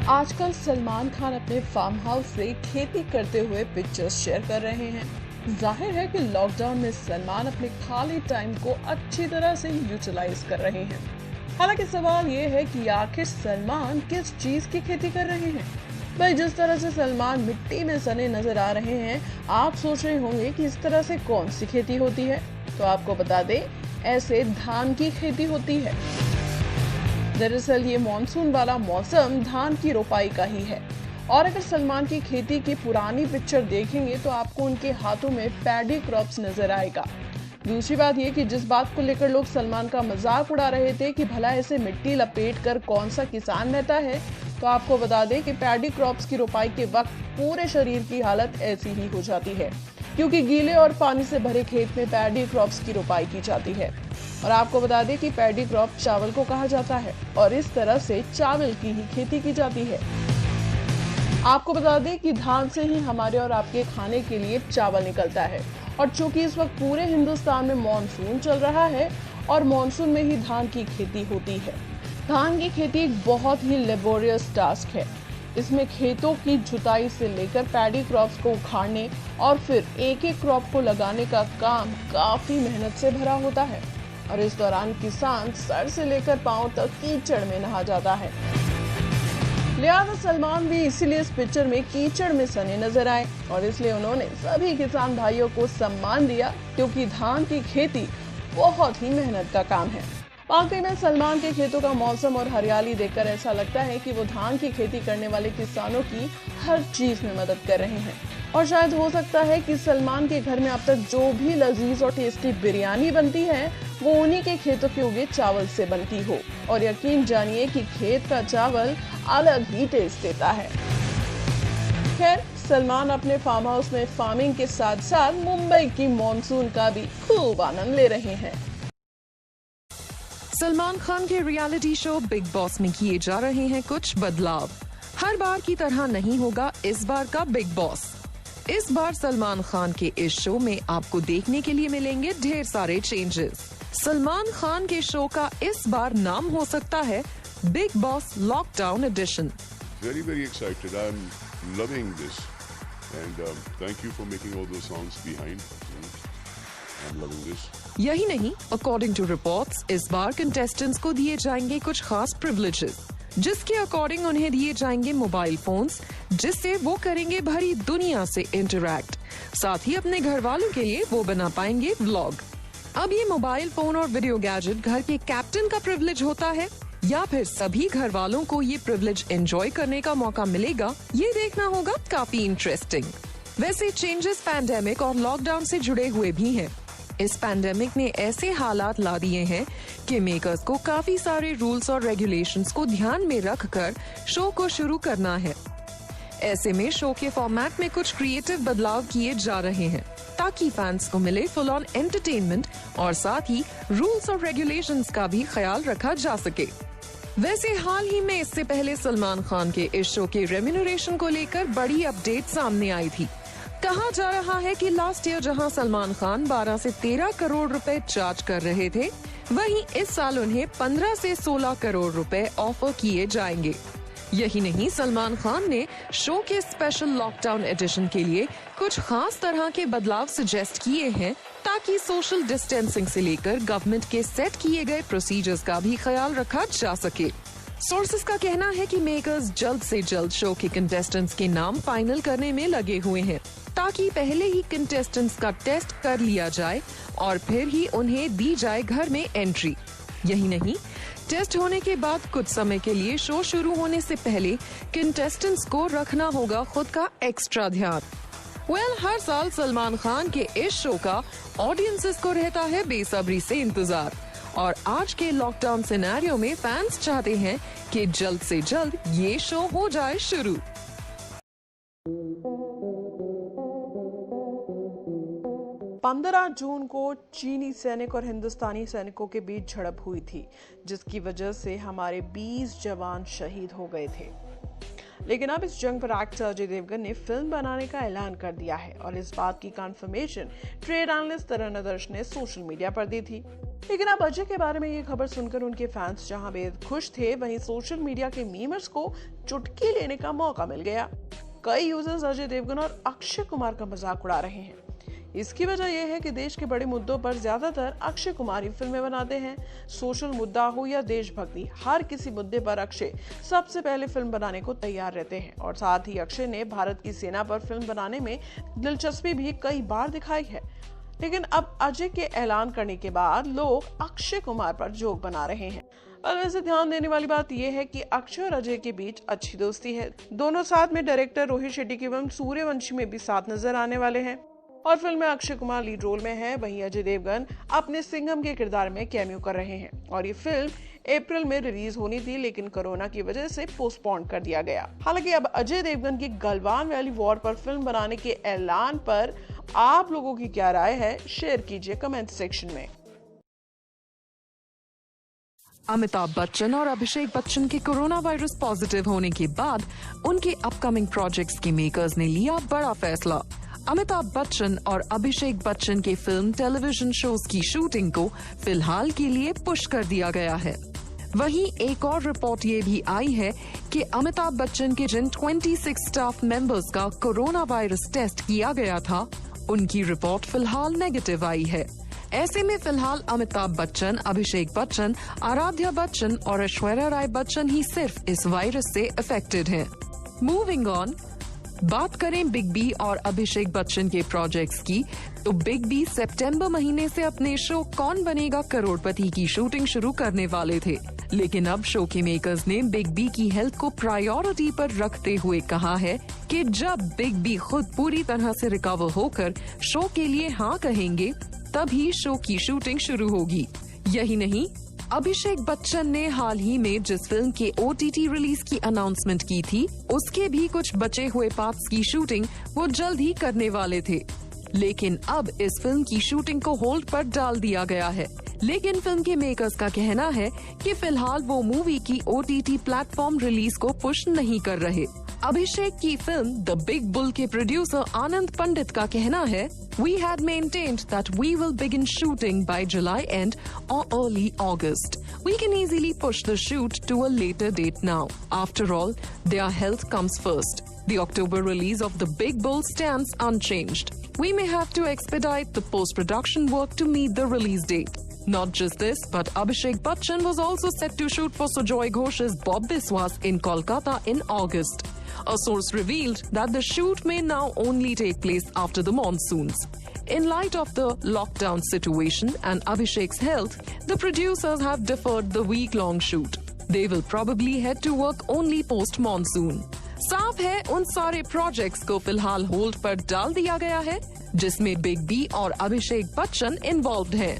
आजकल सलमान खान अपने farm house से खेती करते हुए पिक्चर्स शेयर कर रहे हैं। जाहिर है कि लॉकडाउन में सलमान अपने खाली टाइम को अच्छी तरह से यूटिलाइज कर रहे हैं। हालांकि सवाल ये है कि आखिर सलमान किस चीज की खेती कर रहे हैं। भाई, जिस तरह से सलमान मिट्टी में सने नजर आ रहे हैं, आप सोच रहे होंगे कि इस तरह से कौन सी खेती होती है। तो आपको बता दें, ऐसे धान की खेती होती है। दरअसल ये मॉनसून वाला मौसम धान की रोपाई का ही है। और अगर सलमान की खेती की पुरानी पिक्चर देखेंगे तो आपको उनके हाथों में पैडी क्रॉप्स नजर आएगा। दूसरी बात ये कि जिस बात को लेकर लोग सलमान का मजाक उड़ा रहे थे कि भला ऐसे मिट्टी लपेट कर कौन सा किसान रहता है, तो आपको बता दें कि पैडी क्रॉप्स की रोपाई के वक्त पूरे शरीर की हालत ऐसी ही हो जाती है, क्योंकि गीले और पानी से भरे खेत में पैडी क्रॉप्स की रोपाई की जाती है। और आपको बता दें कि पैडी क्रॉप चावल को कहा जाता है और इस तरह से चावल की ही खेती की जाती है। आपको बता दें कि धान से ही हमारे और आपके खाने के लिए चावल निकलता है। और चूंकि इस वक्त पूरे हिंदुस्तान में मॉनसून चल रहा है और मॉनसून में ही धान की खेती होती है। धान की खेती एक बहुत ही लेबोरियस टास्क है। इसमें खेतों की जुताई से लेकर पैडी क्रॉप्स को उखाड़ने और फिर एक एक क्रॉप को लगाने का काम काफी मेहनत से भरा होता है। और इस दौरान किसान सर से लेकर पांव तक कीचड़ में नहा जाता है। लिहाजा सलमान भी इसीलिए इस पिक्चर में कीचड़ में सने नजर आए और इसलिए उन्होंने सभी किसान भाइयों को सम्मान दिया, क्योंकि धान की खेती बहुत ही मेहनत का काम है। वाकई में सलमान के खेतों का मौसम और हरियाली देखकर ऐसा लगता है कि वो धान की खेती करने वाले किसानों की हर चीज में मदद कर रहे हैं। और शायद हो सकता है कि सलमान के घर में अब तक जो भी लजीज और टेस्टी बिरयानी बनती है, वो उन्हीं के खेतों के उगे चावल से बनती हो। और यकीन जानिए कि खेत का चावल अलग ही टेस्ट देता है। खैर, सलमान अपने फार्म हाउस में फार्मिंग के साथ साथ मुंबई की मॉनसून का भी खूब आनंद ले रहे हैं। सलमान खान के रियलिटी शो बिग बॉस में किए जा रहे हैं कुछ बदलाव। हर बार की तरह नहीं होगा इस बार का बिग बॉस। इस बार सलमान खान के इस शो में आपको देखने के लिए मिलेंगे ढेर सारे चेंजेस। सलमान खान के शो का इस बार नाम हो सकता है Bigg Boss lockdown edition. Very, very excited. I'm loving this, and thank you for making all those songs behind. I'm loving this. यही नहीं, अकॉर्डिंग टू रिपोर्ट्स, इस बार कंटेस्टेंट्स को दिए जाएंगे कुछ खास प्रिविलेजेस, जिसके अकॉर्डिंग उन्हें दिए जाएंगे मोबाइल फोन्स, जिससे वो करेंगे भरी दुनिया से इंटरैक्ट। साथ ही अपने घर वालों के लिए वो बना पाएंगे व्लॉग। अब ये मोबाइल फोन और वीडियो गैजेट घर के कैप्टन का प्रिविलेज होता है या फिर सभी घर वालों को ये प्रिविलेज एंजॉय करने का मौका मिलेगा, ये देखना होगा काफी इंटरेस्टिंग। वैसे चेंजेस पैंडेमिक और लॉकडाउन से जुड़े हुए भी हैं। इस पैंडेमिक ने ऐसे हालात ला दिए हैं कि मेकर्स को काफी सारे रूल्स और रेगुलेशंस को ध्यान में रखकर शो को शुरू करना है। ऐसे में शो के फॉर्मेट में कुछ क्रिएटिव बदलाव किए जा रहे हैं, ताकि फैंस को मिले फुल ऑन एंटरटेनमेंट और साथ ही रूल्स और रेगुलेशंस का भी ख्याल रखा जा सके। वैसे हाल ही में इससे पहले सलमान खान के इस शो के रेम्यूनरेशन को लेकर बड़ी अपडेट सामने आई थी। कहा जा रहा है कि लास्ट ईयर जहां सलमान खान 12 से 13 करोड़ रुपए चार्ज कर रहे थे, वहीं इस साल उन्हें 15 से 16 करोड़ रुपए ऑफर किए जाएंगे। यही नहीं, सलमान खान ने शो के स्पेशल लॉकडाउन एडिशन के लिए कुछ खास तरह के बदलाव सजेस्ट किए हैं, ताकि सोशल डिस्टेंसिंग से लेकर गवर्नमेंट के सेट किए गए प्रोसीजर्स का भी ख्याल रखा जा सके। सोर्सेस का कहना है कि मेकर्स जल्द से जल्द शो के कंटेस्टेंट्स के नाम फाइनल करने में लगे हुए हैं, ताकि पहले ही कंटेस्टेंट्स का टेस्ट कर लिया जाए और फिर ही उन्हें दी जाए घर में एंट्री। यही नहीं, टेस्ट होने के बाद कुछ समय के लिए शो शुरू होने से पहले कंटेस्टेंट्स को रखना होगा खुद का एक्स्ट्रा ध्यान। हर साल सलमान खान के इस शो का ऑडियंसेस को रहता है बेसब्री से इंतजार, और आज के लॉकडाउन सिनेरियो में फैंस चाहते हैं कि जल्द से जल्द ये शो हो जाए शुरू। 15 जून को चीनी सैनिक और हिंदुस्तानी सैनिकों के बीच झड़प हुई थी, जिसकी वजह से हमारे 20 जवान शहीद हो गए थे। लेकिन अब इस जंग पर एक्टर अजय देवगन ने फिल्म बनाने का ऐलान कर दिया है और इस बात की confirmation trade analyst Taran Adarsh ने सोशल मीडिया पर दी थी। लेकिन अब अजय के बारे में ये खबर सुनकर उनके फैंस जहां बेहद खुश थे, वहीं सोशल मीडिया के मीमर्स को चुटकी लेने का मौका मिल गया। कई यूजर्स अजय देवगन और अक्षय कुमार का मजाक उड़ा रहे हैं। इसकी वजह यह है कि देश के बड़े मुद्दों पर ज्यादातर अक्षय कुमार ही फिल्में बनाते हैं। सोशल मुद्दा हो या देशभक्ति, हर किसी मुद्दे पर अक्षय सबसे पहले फिल्म बनाने को तैयार रहते हैं। और साथ ही अक्षय ने भारत की सेना पर फिल्म बनाने में दिलचस्पी भी कई बार दिखाई है। लेकिन अब अजय के ऐलान करने के बाद लोग अक्षय कुमार पर जोक बना रहे हैं। और वैसे ध्यान देने वाली बात यह है कि अक्षय और अजय के बीच अच्छी दोस्ती है। दोनों साथ में डायरेक्टर रोहित शेट्टी की फिल्म सूर्यवंशी में भी साथ नजर आने वाले हैं और फिल्म में अक्षय कुमार लीड रोल में है। वहीं अजय देवगन अपने सिंघम के किरदार में कैमियो कर रहे हैं और ये फिल्म अप्रैल में रिलीज होनी थी, लेकिन कोरोना की वजह से पोस्टपोन कर दिया गया। हालांकि अब अजय देवगन की गलवान वैली वॉर पर फिल्म बनाने के ऐलान पर आप लोगों की क्या राय है, शेयर कीजिए कमेंट सेक्शन में। अमिताभ बच्चन और अभिषेक बच्चन के कोरोना वायरस पॉजिटिव होने के बाद उनके अपकमिंग प्रोजेक्ट्स के मेकर्स ने लिया बड़ा फैसला। अमिताभ बच्चन और अभिषेक बच्चन के फिल्म टेलीविजन शोज की शूटिंग को फिलहाल के लिए पुश कर दिया गया है। वहीं एक और रिपोर्ट ये भी आई है कि अमिताभ बच्चन के जिन 26 स्टाफ मेंबर्स का कोरोना वायरस टेस्ट किया गया था, उनकी रिपोर्ट फिलहाल नेगेटिव आई है। ऐसे में फिलहाल अमिताभ बच्चन, अभिषेक बच्चन, आराध्या बच्चन और ऐश्वर्या राय बच्चन ही सिर्फ इस वायरस से अफेक्टेड हैं। मूविंग ऑन, बात करें बिग बी और अभिषेक बच्चन के प्रोजेक्ट्स की, तो बिग बी सितंबर महीने से अपने शो कौन बनेगा करोड़पति की शूटिंग शुरू करने वाले थे, लेकिन अब शो के मेकर्स ने बिग बी की हेल्थ को प्रायोरिटी पर रखते हुए कहा है कि जब बिग बी खुद पूरी तरह से रिकवर होकर शो के लिए हाँ कहेंगे, तभी शो की शूटिंग शुरू होगी। यही नहीं, अभिषेक बच्चन ने हाल ही में जिस फिल्म के OTT रिलीज की अनाउंसमेंट की थी, उसके भी कुछ बचे हुए पार्ट्स की शूटिंग वो जल्द ही करने वाले थे, लेकिन अब इस फिल्म की शूटिंग को होल्ड पर डाल दिया गया है। लेकिन फिल्म के मेकर्स का कहना है कि फिलहाल वो मूवी की OTT प्लेटफॉर्म रिलीज को पुश नहीं कर रहे। अभिषेक की फिल्म द बिग बुल के प्रोड्यूसर आनंद पंडित का कहना है, We had maintained that we will begin shooting by July end or early August. We can easily push the shoot to a later date now. After all, their health comes first. The October release of The Big Bull stands unchanged. We may have to expedite the post-production work to meet the release date. Not just this, but Abhishek Bachchan was also set to shoot for Sujoy Ghosh's Bob Biswas in Kolkata in August. A source revealed that the shoot may now only take place after the monsoons. In light of the lockdown situation and Abhishek's health, the producers have deferred the week-long shoot. They will probably head to work only post-monsoon. साफ है, उन सारे projects को फिलहाल hold पर डाल दिया गया है, जिसमें बिग बी और अभिषेक बच्चन इन्वॉल्व्ड हैं।